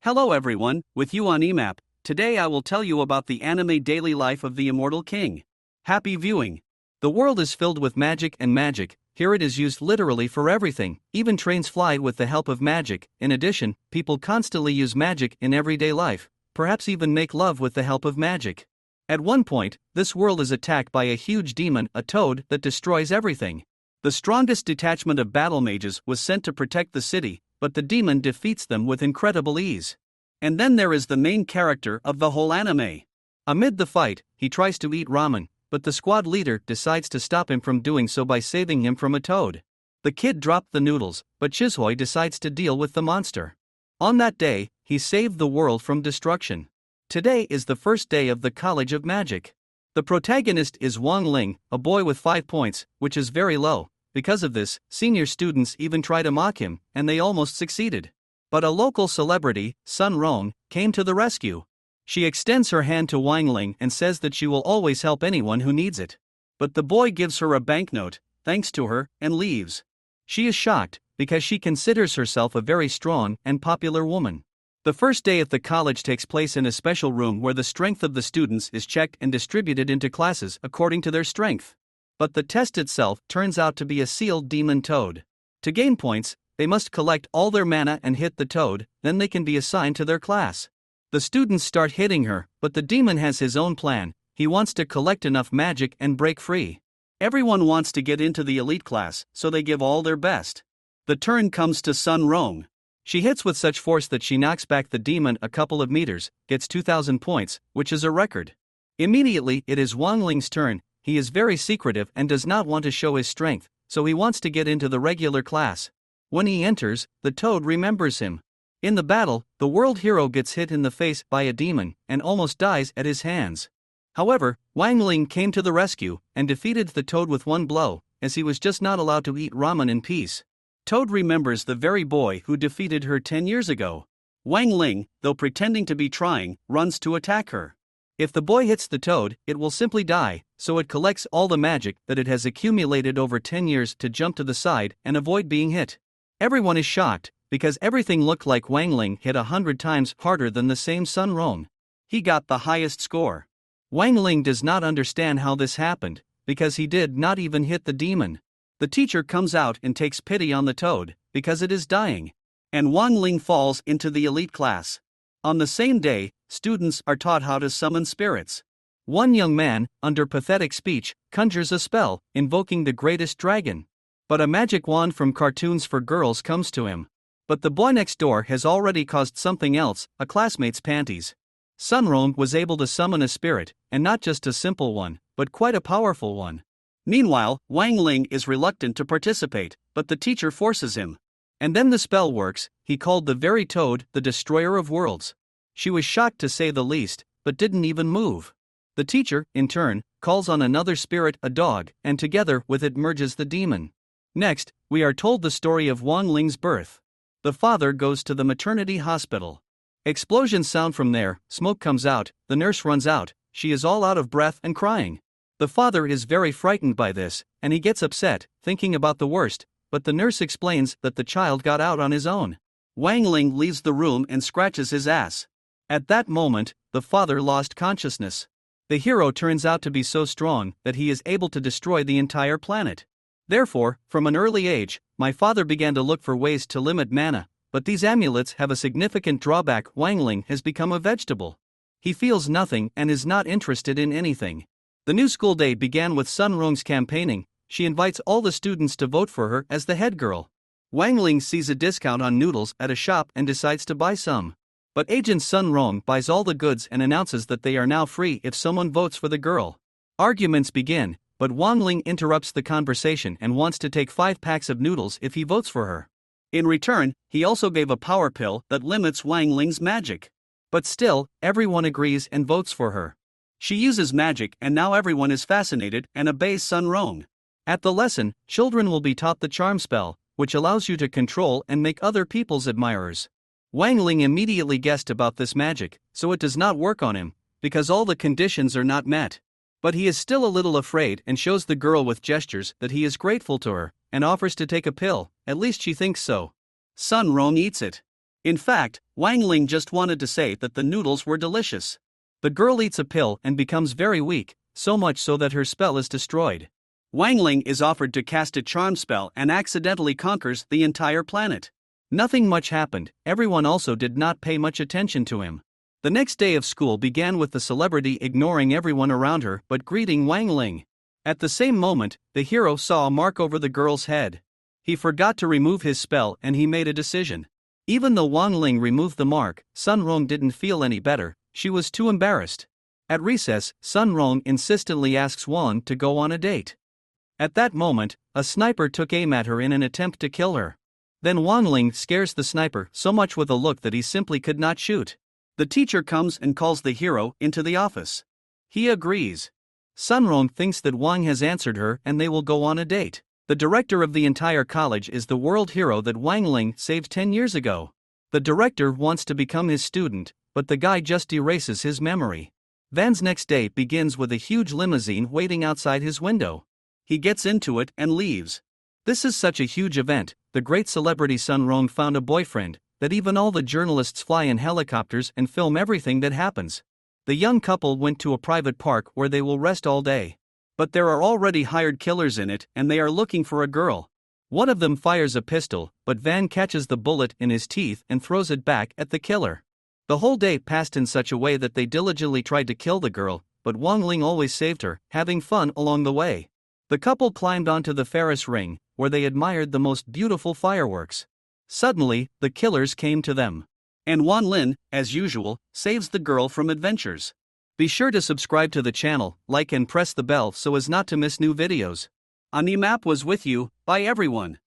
Hello everyone, with you on AniMap. Today I will tell you about the anime daily life of the Immortal King. Happy viewing! The world is filled with magic and magic. Here it is used literally for everything, even trains fly with the help of magic. In addition, people constantly use magic in everyday life, perhaps even make love with the help of magic. At one point, this world is attacked by a huge demon, a toad, that destroys everything. The strongest detachment of battle mages was sent to protect the city, but the demon defeats them with incredible ease. And then there is the main character of the whole anime. Amid the fight, he tries to eat ramen, but the squad leader decides to stop him from doing so by saving him from a toad. The kid dropped the noodles, but Shenghuo decides to deal with the monster. On that day, he saved the world from destruction. Today is the first day of the College of Magic. The protagonist is Wang Ling, a boy with 5 points, which is very low. Because of this, senior students even try to mock him, and they almost succeeded. But a local celebrity, Sun Rong, came to the rescue. She extends her hand to Wang Ling and says that she will always help anyone who needs it. But the boy gives her a banknote, thanks to her, and leaves. She is shocked, because she considers herself a very strong and popular woman. The first day at the college takes place in a special room where the strength of the students is checked and distributed into classes according to their strength. But the test itself turns out to be a sealed demon toad. To gain points, they must collect all their mana and hit the toad, then they can be assigned to their class. The students start hitting her, but the demon has his own plan. He wants to collect enough magic and break free. Everyone wants to get into the elite class, so they give all their best. The turn comes to Sun Rong. She hits with such force that she knocks back the demon a couple of meters, gets 2,000 points, which is a record. Immediately, it is Wang Ling's turn. He is very secretive and does not want to show his strength, so he wants to get into the regular class. When he enters, the toad remembers him. In the battle, the world hero gets hit in the face by a demon and almost dies at his hands. However, Wang Ling came to the rescue and defeated the toad with one blow, as he was just not allowed to eat ramen in peace. Toad remembers the very boy who defeated her 10 years ago. Wang Ling, though pretending to be trying, runs to attack her. If the boy hits the toad, it will simply die, so it collects all the magic that it has accumulated over 10 years to jump to the side and avoid being hit. Everyone is shocked, because everything looked like Wang Ling hit 100 times harder than the same Sun Rong. He got the highest score. Wang Ling does not understand how this happened, because he did not even hit the demon. The teacher comes out and takes pity on the toad, because it is dying. And Wang Ling falls into the elite class. On the same day, students are taught how to summon spirits. One young man, under pathetic speech, conjures a spell, invoking the greatest dragon. But a magic wand from cartoons for girls comes to him. But the boy next door has already caused something else, a classmate's panties. Sun Rong was able to summon a spirit, and not just a simple one, but quite a powerful one. Meanwhile, Wang Ling is reluctant to participate, but the teacher forces him. And then the spell works. He called the very toad the destroyer of worlds. She was shocked to say the least, but didn't even move. The teacher, in turn, calls on another spirit, a dog, and together with it merges the demon. Next, we are told the story of Wang Ling's birth. The father goes to the maternity hospital. Explosions sound from there, smoke comes out, the nurse runs out, she is all out of breath and crying. The father is very frightened by this, and he gets upset, thinking about the worst, but the nurse explains that the child got out on his own. Wang Ling leaves the room and scratches his ass. At that moment, the father lost consciousness. The hero turns out to be so strong that he is able to destroy the entire planet. Therefore, from an early age, my father began to look for ways to limit mana, but these amulets have a significant drawback. Wang Ling has become a vegetable. He feels nothing and is not interested in anything. The new school day began with Sun Rong's campaigning. She invites all the students to vote for her as the head girl. Wang Ling sees a discount on noodles at a shop and decides to buy some. But Agent Sun Rong buys all the goods and announces that they are now free if someone votes for the girl. Arguments begin, but Wang Ling interrupts the conversation and wants to take 5 packs of noodles if he votes for her. In return, he also gave a power pill that limits Wang Ling's magic. But still, everyone agrees and votes for her. She uses magic and now everyone is fascinated and obeys Sun Rong. At the lesson, children will be taught the charm spell, which allows you to control and make other people's admirers. Wang Ling immediately guessed about this magic, so it does not work on him, because all the conditions are not met. But he is still a little afraid and shows the girl with gestures that he is grateful to her, and offers to take a pill, at least she thinks so. Sun Rong eats it. In fact, Wang Ling just wanted to say that the noodles were delicious. The girl eats a pill and becomes very weak, so much so that her spell is destroyed. Wang Ling is offered to cast a charm spell and accidentally conquers the entire planet. Nothing much happened, everyone also did not pay much attention to him. The next day of school began with the celebrity ignoring everyone around her but greeting Wang Ling. At the same moment, the hero saw a mark over the girl's head. He forgot to remove his spell and he made a decision. Even though Wang Ling removed the mark, Sun Rong didn't feel any better, she was too embarrassed. At recess, Sun Rong insistently asks Wan to go on a date. At that moment, a sniper took aim at her in an attempt to kill her. Then Wang Ling scares the sniper so much with a look that he simply could not shoot. The teacher comes and calls the hero into the office. He agrees. Sun Rong thinks that Wang has answered her and they will go on a date. The director of the entire college is the world hero that Wang Ling saved 10 years ago. The director wants to become his student, but the guy just erases his memory. Van's next day begins with a huge limousine waiting outside his window. He gets into it and leaves. This is such a huge event, the great celebrity Sun Rong found a boyfriend, that even all the journalists fly in helicopters and film everything that happens. The young couple went to a private park where they will rest all day. But there are already hired killers in it and they are looking for a girl. One of them fires a pistol, but Van catches the bullet in his teeth and throws it back at the killer. The whole day passed in such a way that they diligently tried to kill the girl, but Wang Ling always saved her, having fun along the way. The couple climbed onto the Ferris ring, where they admired the most beautiful fireworks. Suddenly, the killers came to them. And Wan Lin, as usual, saves the girl from adventures. Be sure to subscribe to the channel, like and press the bell so as not to miss new videos. AniMap was with you. Bye everyone.